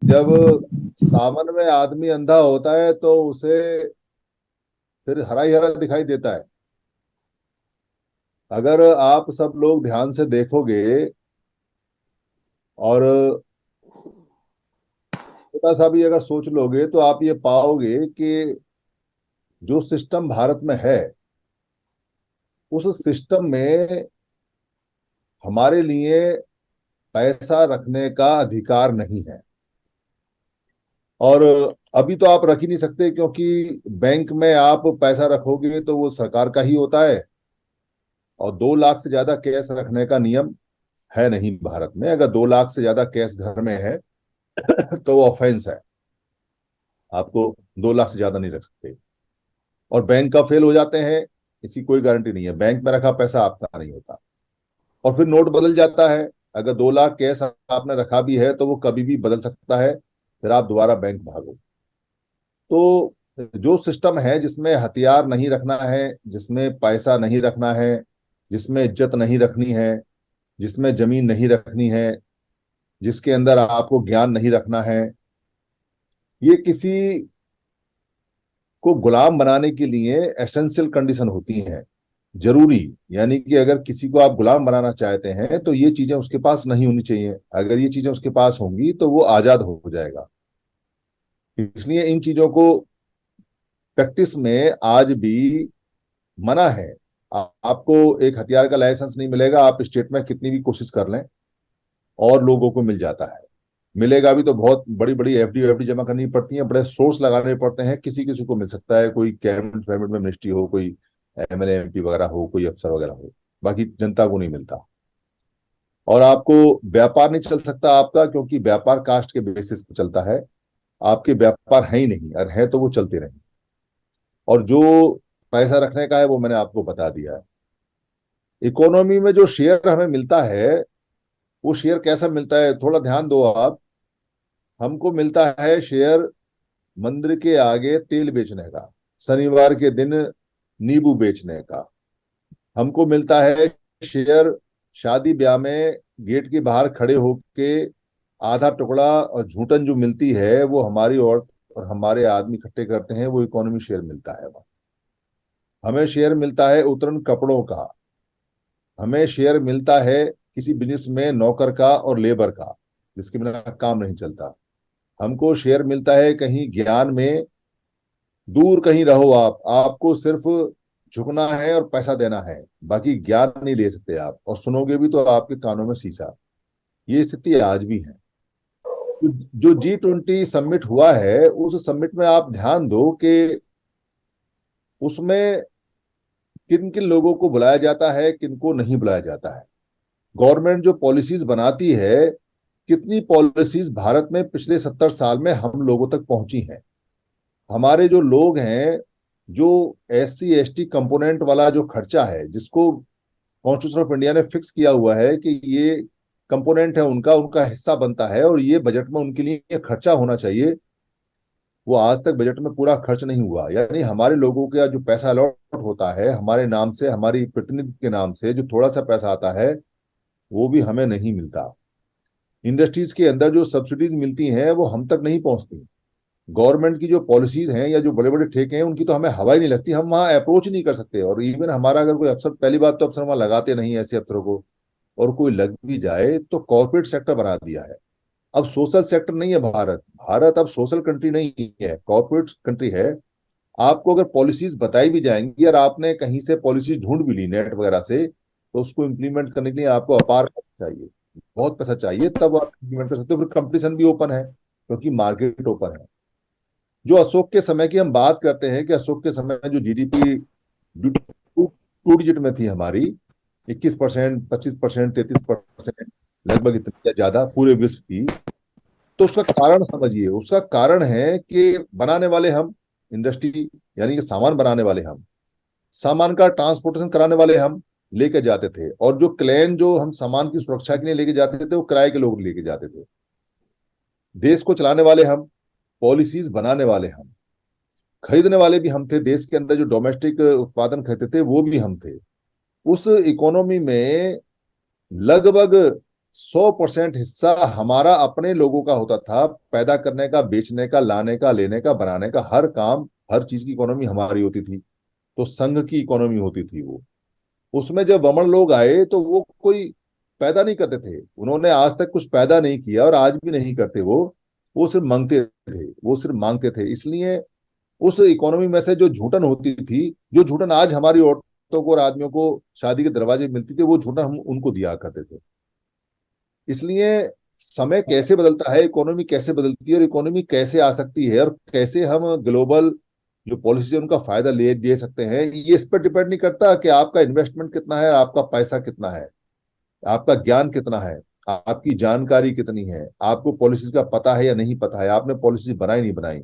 जब सावन में आदमी अंधा होता है तो उसे फिर हरा ही हरा दिखाई देता है। अगर आप सब लोग ध्यान से देखोगे और छोटा सा भी अगर सोच लोगे तो आप ये पाओगे कि जो सिस्टम भारत में है उस सिस्टम में हमारे लिए पैसा रखने का अधिकार नहीं है। और अभी तो आप रख ही नहीं सकते, क्योंकि बैंक में आप पैसा रखोगे तो वो सरकार का ही होता है। और 2 लाख से ज्यादा कैश रखने का नियम है नहीं भारत में। अगर 2 लाख से ज्यादा कैश घर में है तो वो ऑफेंस है। आपको 2 लाख से ज्यादा नहीं रख सकते। और बैंक का फेल हो जाते हैं, इसकी कोई गारंटी नहीं है। बैंक में रखा पैसा आपका नहीं होता। और फिर नोट बदल जाता है। अगर 2 लाख कैश आपने रखा भी है तो वो कभी भी बदल सकता है। फिर आप दोबारा बैंक भागो। तो जो सिस्टम है जिसमें हथियार नहीं रखना है, जिसमें पैसा नहीं रखना है, जिसमें इज्जत नहीं रखनी है, जिसमें जमीन नहीं रखनी है, जिसके अंदर आपको ज्ञान नहीं रखना है, ये किसी को गुलाम बनाने के लिए एसेंशियल कंडीशन होती हैं, जरूरी। यानी कि अगर किसी को आप गुलाम बनाना चाहते हैं तो ये चीजें उसके पास नहीं होनी चाहिए। अगर ये चीजें उसके पास होंगी तो वो आजाद हो जाएगा। इसलिए इन चीजों को प्रैक्टिस में आज भी मना है। आपको एक हथियार का लाइसेंस नहीं मिलेगा, आप स्टेट में कितनी भी कोशिश कर लें। और लोगों को मिल जाता है। मिलेगा भी तो बहुत बड़ी बड़ी एफडी एफडी जमा करनी पड़ती है, बड़े सोर्स लगाने पड़ते हैं। किसी किसी को मिल सकता है, कोई कैबिनेट वैबिनेट में मिनिस्ट्री हो, कोई एमएलए एमपी वगैरह हो, कोई अफसर वगैरह हो। बाकी जनता को नहीं मिलता। और आपको व्यापार नहीं चल सकता आपका, क्योंकि व्यापार कास्ट के बेसिस पर चलता है। आपके व्यापार है ही नहीं, और है तो वो चलते रहेंगे। और जो पैसा रखने का है वो मैंने आपको बता दिया है। इकोनॉमी में जो शेयर हमें मिलता है, वो शेयर कैसा मिलता है, थोड़ा ध्यान दो आप। हमको मिलता है शेयर मंदिर के आगे तेल बेचने का, शनिवार के दिन नींबू बेचने का। हमको मिलता है शेयर शादी ब्याह में गेट के बाहर खड़े होके आधा टुकड़ा और झूठन जो मिलती है वो हमारी औरत और हमारे आदमी इकट्ठे करते हैं, वो इकोनॉमी शेयर मिलता है वहाँ। हमें शेयर मिलता है उतरन कपड़ों का। हमें शेयर मिलता है किसी बिजनेस में नौकर का और लेबर का, जिसके बिना काम नहीं चलता। हमको शेयर मिलता है कहीं ज्ञान में। दूर कहीं रहो आप, आपको सिर्फ झुकना है और पैसा देना है। बाकी ज्ञान नहीं ले सकते आप, और सुनोगे भी तो आपके कानों में शीशा। ये स्थिति आज भी है। जो G20 समिट हुआ है, उस समिट में आप ध्यान दो कि उसमें किन किन लोगों को बुलाया जाता है, किन को नहीं बुलाया जाता है। गवर्नमेंट जो पॉलिसीज बनाती है, कितनी पॉलिसीज भारत में पिछले 70 साल में हम लोगों तक पहुंची हैं। हमारे जो लोग हैं, जो SC ST कंपोनेंट वाला जो खर्चा है, जिसको कॉन्स्टिट्यूशन ऑफ इंडिया ने फिक्स किया हुआ है कि ये कंपोनेंट है उनका उनका हिस्सा बनता है और ये बजट में उनके लिए खर्चा होना चाहिए, वो आज तक बजट में पूरा खर्च नहीं हुआ। यानी हमारे लोगों का जो पैसा अलॉट होता है हमारे नाम से, हमारी प्रतिनिधि के नाम से, जो थोड़ा सा पैसा आता है वो भी हमें नहीं मिलता। इंडस्ट्रीज के अंदर जो सब्सिडीज मिलती हैं वो हम तक नहीं पहुंचती। गवर्नमेंट की जो पॉलिसीज हैं या जो बड़े बड़े ठेके हैं उनकी तो हमें हवा ही नहीं लगती, हम वहां अप्रोच नहीं कर सकते। और इवन हमारा अगर कोई अफसर, पहली बात तो अफसर वहां लगाते नहीं है ऐसे अफसरों को। और कोई लग भी जाए तो कॉर्पोरेट सेक्टर बना दिया है। अब सोशल सेक्टर नहीं है भारत। भारत अब सोशल कंट्री नहीं है, कॉर्पोरेट कंट्री है। आपको अगर पॉलिसीज बताई भी जाएंगी और आपने कहीं से पॉलिसीज ढूंढ भी ली नेट वगैरह से, तो उसको इम्प्लीमेंट करने के लिए आपको अपार पैसा चाहिए, बहुत पैसा चाहिए, तब आप इम्प्लीमेंट कर सकते हो। फिर कंपटीशन भी ओपन है, क्योंकि मार्केट ओपन है। जो अशोक के समय की हम बात करते हैं कि अशोक के समय में जो GDP टू डिजिट में थी हमारी, 21%, 25%, 33%, लगभग इतनी ज्यादा पूरे विश्व की। तो उसका कारण समझिए, उसका कारण है कि बनाने वाले हम, इंडस्ट्री यानी कि सामान बनाने वाले हम, सामान का ट्रांसपोर्टेशन कराने वाले हम लेके जाते थे। और जो क्लेन जो हम सामान की सुरक्षा के लिए लेके जाते थे वो किराए के लोग लेके जाते थे। देश को चलाने वाले हम, पॉलिसीज बनाने वाले हम, खरीदने वाले भी हम थे। देश के अंदर जो डोमेस्टिक उत्पादन खरीदते थे वो भी हम थे। उस इकोनॉमी में लगभग 100% हिस्सा हमारा अपने लोगों का होता था, पैदा करने का, बेचने का, लाने का, लेने का, बनाने का, हर काम, हर चीज की इकोनॉमी हमारी होती थी। तो संघ की इकोनॉमी होती थी वो। उसमें जब वमन लोग आए तो वो कोई पैदा नहीं करते थे, उन्होंने आज तक कुछ पैदा नहीं किया और आज भी नहीं करते। वो सिर्फ मांगते थे, वो सिर्फ मांगते थे। इसलिए उस इकोनॉमी में से जो झूठन होती थी, जो झूठन आज हमारी औरतों को और आदमियों को शादी के दरवाजे मिलती थी, वो झूठन हम उनको दिया करते थे। इसलिए समय कैसे बदलता है, इकोनॉमी कैसे बदलती है और इकोनॉमी कैसे आ सकती है और कैसे हम ग्लोबल जो पॉलिसी है उनका फायदा ले सकते हैं, ये इस पर डिपेंड नहीं करता कि आपका इन्वेस्टमेंट कितना है, आपका पैसा कितना है, आपका ज्ञान कितना है, आपकी जानकारी कितनी है, आपको पॉलिसीज का पता है या नहीं पता है, आपने पॉलिसी बनाई नहीं बनाई।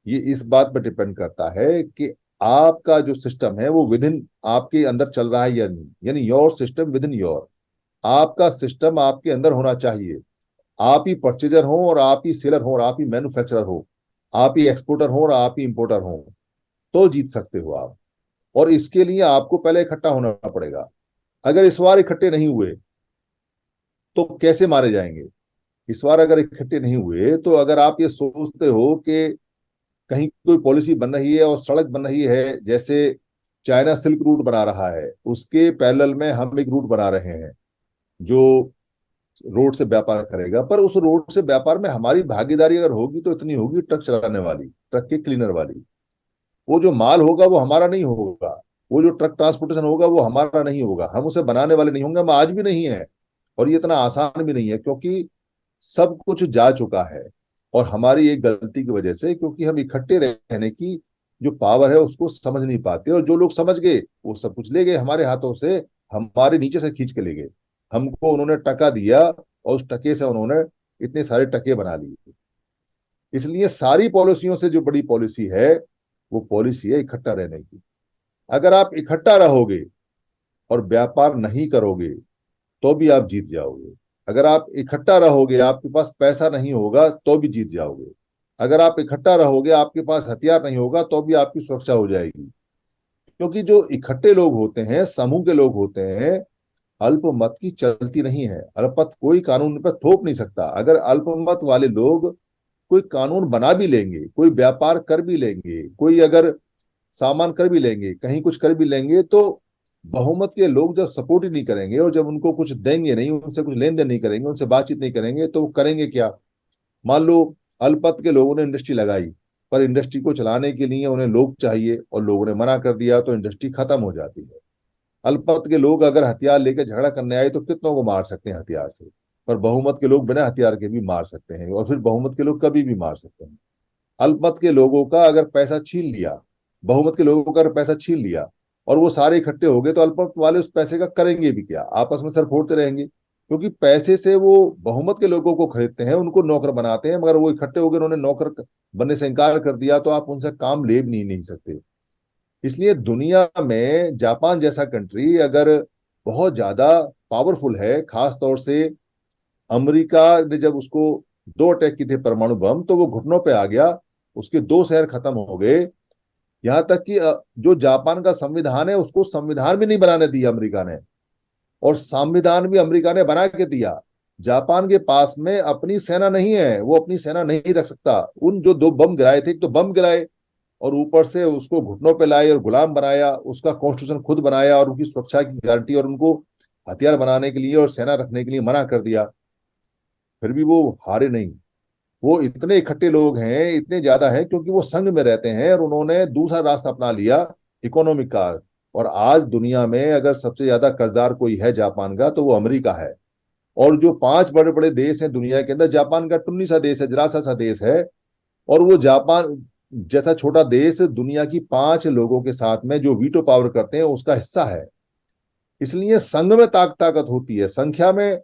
ये इस बात पर डिपेंड करता है कि आपका जो सिस्टम है वो विद इन आपके अंदर चल रहा है या नहीं, यानी your system with in your. आपका सिस्टम आपके अंदर होना चाहिए। आप ही परचेजर हो और आप ही सेलर हो और आप ही मैन्युफैक्चरर हो, आप ही एक्सपोर्टर हो और आप ही इंपोर्टर हो, तो जीत सकते हो आप। और इसके लिए आपको पहले इकट्ठा होना पड़ेगा। अगर इस बार इकट्ठे नहीं हुए तो कैसे मारे जाएंगे? इस बार अगर इकट्ठे नहीं हुए तो अगर आप ये सोचते हो कि कहीं कोई पॉलिसी बन रही है और सड़क बन रही है, जैसे चाइना सिल्क रूट बना रहा है, उसके पैरेलल में हम एक रूट बना रहे हैं जो रोड से व्यापार करेगा, पर उस रोड से व्यापार में हमारी भागीदारी अगर होगी तो इतनी होगी ट्रक चलाने वाली, ट्रक के क्लीनर वाली। वो जो माल होगा वो हमारा नहीं होगा, वो जो ट्रक ट्रांसपोर्टेशन होगा वो हमारा नहीं होगा, हम उसे बनाने वाले नहीं होंगे, हम आज भी नहीं है। और ये इतना आसान भी नहीं है, क्योंकि सब कुछ जा चुका है। और हमारी एक गलती की वजह से, क्योंकि हम इकट्ठे रहने की जो पावर है उसको समझ नहीं पाते, और जो लोग समझ गए वो सब कुछ ले गए हमारे हाथों से, हमारे नीचे से खींच के ले गए। हमको उन्होंने टका दिया और उस टके से उन्होंने इतने सारे टके बना लिए। इसलिए सारी पॉलिसियों से जो बड़ी पॉलिसी है वो पॉलिसी है इकट्ठा रहने की। अगर आप इकट्ठा रहोगे और व्यापार नहीं करोगे तो भी आप जीत जाओगे। अगर आप इकट्ठा रहोगे, आपके पास पैसा नहीं होगा तो भी जीत जाओगे। अगर आप इकट्ठा रहोगे, आपके पास हथियार नहीं होगा तो भी आपकी सुरक्षा हो जाएगी। क्योंकि जो इकट्ठे लोग होते हैं, समूह के लोग होते हैं, अल्पमत की चलती नहीं है। अल्पमत कोई कानून पर थोप नहीं सकता। अगर अल्पमत वाले लोग कोई कानून बना भी लेंगे, कोई व्यापार कर भी लेंगे, कोई अगर सामान कर भी लेंगे, कहीं कुछ कर भी लेंगे, तो बहुमत के लोग जब सपोर्ट ही नहीं करेंगे और जब उनको कुछ देंगे नहीं, उनसे कुछ लेन देन नहीं करेंगे, उनसे बातचीत नहीं करेंगे, तो वो करेंगे क्या? मान लो अल्पमत के लोगों ने इंडस्ट्री लगाई, पर इंडस्ट्री को चलाने के लिए उन्हें लोग चाहिए और लोगों ने मना कर दिया, तो इंडस्ट्री खत्म हो जाती है। अल्पमत के लोग अगर हथियार लेकर झगड़ा करने आए तो कितनों को मार सकते हैं हथियार से, पर बहुमत के लोग बिना हथियार के भी मार सकते हैं, और फिर बहुमत के लोग कभी भी मार सकते हैं। अल्पमत के लोगों का अगर पैसा छीन लिया, बहुमत के लोगों का अगर पैसा छीन लिया और वो सारे इकट्ठे हो गए, तो अल्पमत वाले उस पैसे का करेंगे भी क्या? आपस में सर फोड़ते रहेंगे, क्योंकि पैसे से वो बहुमत के लोगों को खरीदते हैं, उनको नौकर बनाते हैं। मगर वो इकट्ठे हो गए, उन्होंने नौकर बनने से इंकार कर दिया, तो आप उनसे काम ले भी नहीं सकते। इसलिए दुनिया में जापान जैसा कंट्री अगर बहुत ज्यादा पावरफुल है, खास तौर से अमेरिका ने जब उसको दो अटैक की थे परमाणु बम, तो वो घुटनों पे आ गया, उसके दो शहर खत्म हो गए। यहां तक कि जो जापान का संविधान है उसको संविधान भी नहीं बनाने दिया अमेरिका ने, और संविधान भी अमेरिका ने बना के दिया। जापान के पास में अपनी सेना नहीं है, वो अपनी सेना नहीं रख सकता। उन जो दो बम गिराए थे, एक तो बम गिराए और ऊपर से उसको घुटनों पे लाए और गुलाम बनाया, उसका कॉन्स्टिट्यूशन खुद बनाया और उनकी सुरक्षा की गारंटी और उनको हथियार बनाने के लिए और सेना रखने के लिए मना कर दिया। फिर भी वो हारे नहीं। वो इतने इकट्ठे लोग हैं, इतने ज्यादा हैं, क्योंकि वो संघ में रहते हैं और उन्होंने दूसरा रास्ता अपना लिया, इकोनॉमिक का। और आज दुनिया में अगर सबसे ज्यादा कर्जदार कोई है जापान का, तो वो अमेरिका है। और जो पांच बड़े बड़े देश हैं दुनिया के अंदर, जापान का टुन्नी सा देश है, जरा सा देश है। और वो जापान जैसा छोटा देश दुनिया की पांच लोगों के साथ में जो वीटो पावर करते हैं उसका हिस्सा है। इसलिए संघ में ताकत होती है, संख्या में।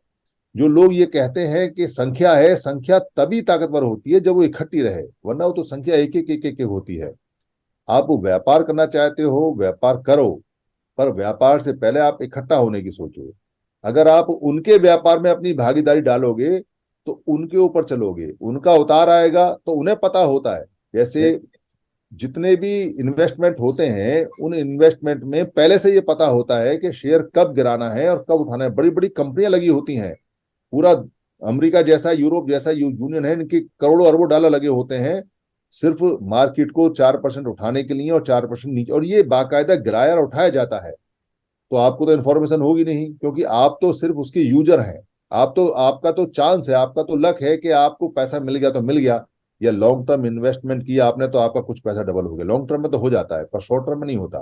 जो लोग ये कहते हैं कि संख्या है, संख्या तभी ताकतवर होती है जब वो इकट्ठी रहे, वरना वो तो संख्या एक एक होती है। आप वो व्यापार करना चाहते हो, व्यापार करो, पर व्यापार से पहले आप इकट्ठा होने की सोचो। अगर आप उनके व्यापार में अपनी भागीदारी डालोगे तो उनके ऊपर चलोगे, उनका उतार आएगा तो उन्हें पता होता है। जैसे जितने भी इन्वेस्टमेंट होते हैं, उन इन्वेस्टमेंट में पहले से ये पता होता है कि शेयर कब गिराना है और कब उठाना है। बड़ी बड़ी कंपनियां लगी होती हैं, पूरा अमेरिका जैसा, यूरोप जैसा यूनियन है, इनके करोड़ों अरबों डॉलर लगे होते हैं सिर्फ मार्केट को 4% उठाने के लिए और 4% नीचे, और ये बाकायदा गिराया और उठाया जाता है। तो आपको तो इन्फॉर्मेशन होगी नहीं, क्योंकि आप तो सिर्फ उसके यूजर हैं। आप तो, आपका तो चांस है, आपका तो लक है कि आपको पैसा मिल गया तो मिल गया, या लॉन्ग टर्म इन्वेस्टमेंट किया आपने तो आपका कुछ पैसा डबल हो गया। लॉन्ग टर्म में तो हो जाता है, पर शॉर्ट टर्म में नहीं होता।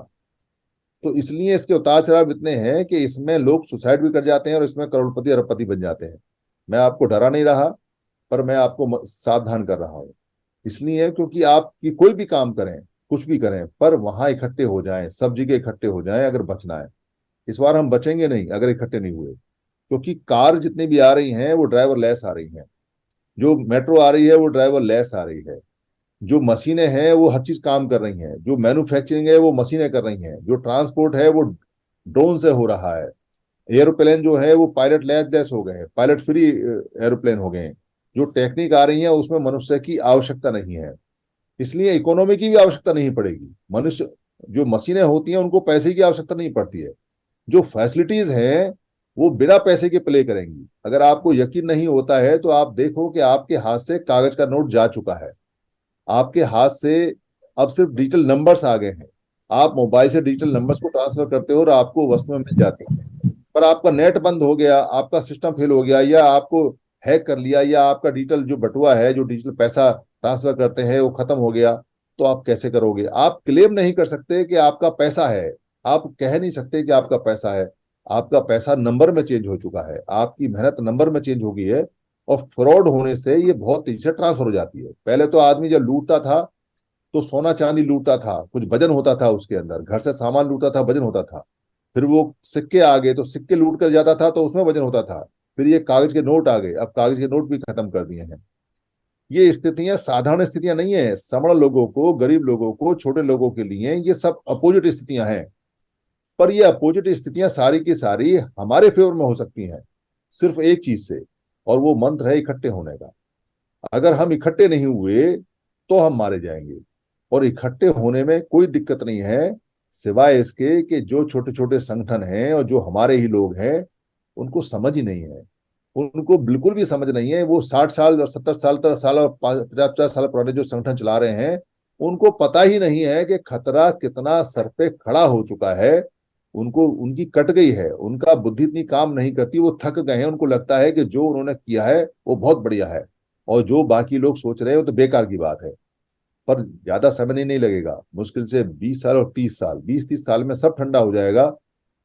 तो इसलिए इसके उतार चढ़ाव इतने हैं कि इसमें लोग सुसाइड भी कर जाते हैं और इसमें करोड़पति अरबपति बन जाते हैं। मैं आपको डरा नहीं रहा, पर मैं आपको सावधान कर रहा हूँ। इसलिए क्योंकि आप की कोई भी काम करें, कुछ भी करें, पर वहां इकट्ठे हो जाएं, सब जगह इकट्ठे हो जाएं अगर बचना है। इस बार हम बचेंगे नहीं अगर इकट्ठे नहीं हुए, क्योंकि कार जितनी भी आ रही हैं वो ड्राइवर लेस आ रही हैं, जो मेट्रो आ रही है वो ड्राइवर लेस आ रही है, जो मशीनें हैं वो हर चीज काम कर रही हैं, जो मैन्युफैक्चरिंग है वो मशीनें कर रही हैं, जो ट्रांसपोर्ट है वो ड्रोन से हो रहा है, एरोप्लेन जो है वो पायलट लेस हो गए हैं, पायलट फ्री एरोप्लेन हो गए हैं। जो टेक्निक आ रही है उसमें मनुष्य की आवश्यकता नहीं है, इसलिए इकोनॉमी की भी आवश्यकता नहीं पड़ेगी। मनुष्य, जो मशीनें होती हैं उनको पैसे की आवश्यकता नहीं पड़ती है। जो फैसिलिटीज हैं वो बिना पैसे के प्ले करेंगी। अगर आपको यकीन नहीं होता है तो आप देखो कि आपके हाथ से कागज का नोट जा चुका है, आपके हाथ से अब सिर्फ डिजिटल नंबर्स आ गए हैं। आप मोबाइल से डिजिटल नंबर्स को ट्रांसफर करते हो और आपको वस्तुएं मिल जाती हैं, पर आपका नेट बंद हो गया, आपका सिस्टम फेल हो गया, या आपको हैक कर लिया, या आपका डिजिटल जो बटुआ है, जो डिजिटल पैसा ट्रांसफर करते हैं, वो खत्म हो गया, तो आप कैसे करोगे? आप क्लेम नहीं कर सकते कि आपका पैसा है, आप कह नहीं सकते कि आपका पैसा है। आपका पैसा नंबर में चेंज हो चुका है, आपकी मेहनत नंबर में चेंज हो गई है, और फ्रॉड होने से ये बहुत तेजी से ट्रांसफर हो जाती है। पहले तो आदमी जब लूटता था तो सोना चांदी लूटता था, कुछ वजन होता था उसके अंदर, घर से सामान लूटता था, वजन होता था। फिर वो सिक्के आ गए तो सिक्के लूट कर जाता था तो उसमें वजन होता था। फिर ये कागज के नोट आ गए, अब कागज के नोट भी खत्म कर दिए हैं। ये स्थितियां साधारण स्थितियां नहीं है, समण लोगों को, गरीब लोगों को, छोटे लोगों के लिए ये सब अपोजिट स्थितियां हैं। पर ये अपोजिट स्थितियां सारी की सारी हमारे फेवर में हो सकती हैं, सिर्फ एक चीज से, और वो मंत्र है इकट्ठे होने का। अगर हम इकट्ठे नहीं हुए तो हम मारे जाएंगे। और इकट्ठे होने में कोई दिक्कत नहीं है, सिवाय इसके कि जो छोटे छोटे संगठन हैं और जो हमारे ही लोग हैं, उनको समझ ही नहीं है। उनको बिल्कुल भी समझ नहीं है। वो 60 साल और 70 साल और 50 50 साल पुराने जो संगठन चला रहे हैं, उनको पता ही नहीं है कि खतरा कितना सर पे खड़ा हो चुका है। उनको, उनकी कट गई है, उनका बुद्धि इतनी काम नहीं करती, वो थक गए हैं। उनको लगता है कि जो उन्होंने किया है वो बहुत बढ़िया है, और जो बाकी लोग सोच रहे हैं वो तो बेकार की बात है। पर ज्यादा समय नहीं लगेगा, मुश्किल से 20 साल और 30 साल, 20 30 साल में सब ठंडा हो जाएगा,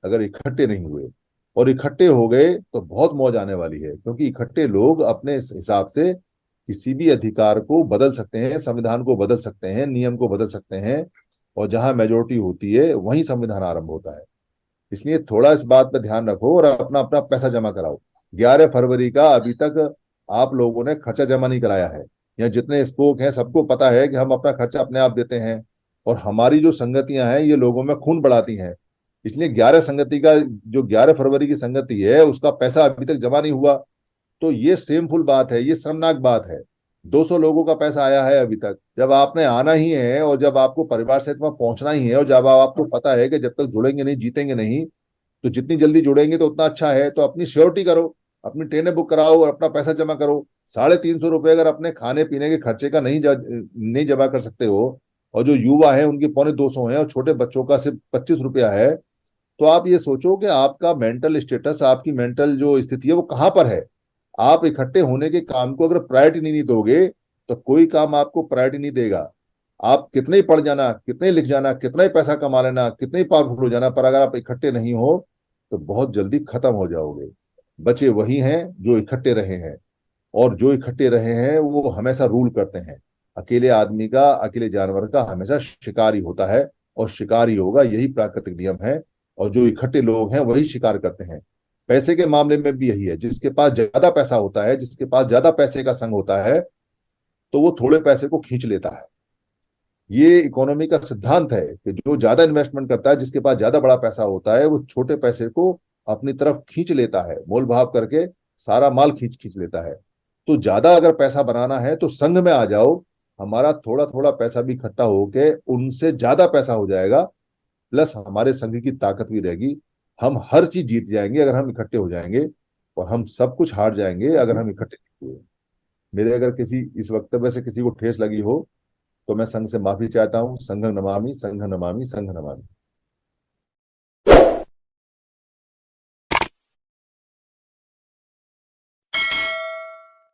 अगर इकट्ठे नहीं हुए। और इकट्ठे हो गए तो बहुत मौज आने वाली है, क्योंकि इकट्ठे लोग अपने हिसाब से किसी भी अधिकार को बदल सकते हैं, संविधान को बदल सकते हैं, नियम को बदल सकते हैं। और जहां मेजोरिटी होती है वहीं संविधान आरंभ होता है। इसलिए थोड़ा इस बात पे ध्यान रखो और अपना अपना पैसा जमा कराओ। 11 फरवरी का अभी तक आप लोगों ने खर्चा जमा नहीं कराया है। यहाँ जितने स्पोक हैं सबको पता है कि हम अपना खर्चा अपने आप देते हैं, और हमारी जो संगतियां हैं ये लोगों में खून बढ़ाती हैं। इसलिए 11 संगति का, जो 11 फरवरी की संगति है उसका पैसा अभी तक जमा नहीं हुआ, तो ये सेमफुल बात है, ये शर्मनाक बात है। 200 लोगों का पैसा आया है अभी तक। जब आपने आना ही है और जब आपको परिवार सहित वहां पहुंचना ही है, और जब आपको पता है कि जब तक जुड़ेंगे नहीं जीतेंगे नहीं, तो जितनी जल्दी जुड़ेंगे तो उतना अच्छा है। तो अपनी श्योरिटी करो, अपनी ट्रेनें बुक कराओ और अपना पैसा जमा करो। 350 रुपये अगर अपने खाने पीने के खर्चे का नहीं जमा कर सकते हो, और जो युवा है उनके 250 है, और छोटे बच्चों का सिर्फ 25 रुपया है, तो आप ये सोचो कि आपका मेंटल स्टेटस, आपकी मेंटल जो स्थिति है वो कहाँ पर है। आप इकट्ठे होने के काम को अगर प्रायोरिटी नहीं दोगे तो कोई काम आपको प्रायोरिटी नहीं देगा। आप कितने ही पढ़ जाना, कितने ही लिख जाना, कितना ही पैसा कमा लेना, कितने ही पावरफुल हो जाना, पर अगर आप इकट्ठे नहीं हो तो बहुत जल्दी खत्म हो जाओगे। बचे वही हैं जो इकट्ठे रहे हैं, और जो इकट्ठे रहे हैं वो हमेशा रूल करते हैं। अकेले आदमी का, अकेले जानवर का हमेशा शिकार ही होता है, और शिकार ही होगा, यही प्राकृतिक नियम है। और जो इकट्ठे लोग हैं वही शिकार करते हैं। पैसे के मामले में भी यही है, जिसके पास ज्यादा पैसा होता है, जिसके पास ज्यादा पैसे का संग होता है, तो वो थोड़े पैसे को खींच लेता है। ये इकोनॉमी का सिद्धांत है कि जो ज्यादा इन्वेस्टमेंट करता है, जिसके पास ज्यादा बड़ा पैसा होता है, वो छोटे पैसे को अपनी तरफ खींच लेता है, मोल भाव करके सारा माल खींच खींच लेता है। तो ज्यादा अगर पैसा बनाना है तो संघ में आ जाओ, हमारा थोड़ा थोड़ा पैसा भी इकट्ठा होके उनसे ज्यादा पैसा हो जाएगा, प्लस हमारे संघ की ताकत भी रहेगी। हम हर चीज जीत जाएंगे अगर हम इकट्ठे हो जाएंगे। और हम सब कुछ हार जाएंगे अगर हम इकट्ठे नहीं हुए। मेरे अगर किसी इस वक्तव्य से किसी को ठेस लगी हो तो मैं संघ से माफी चाहता हूँ। संघ नमामि, संघ नमामि, संघ नमामि।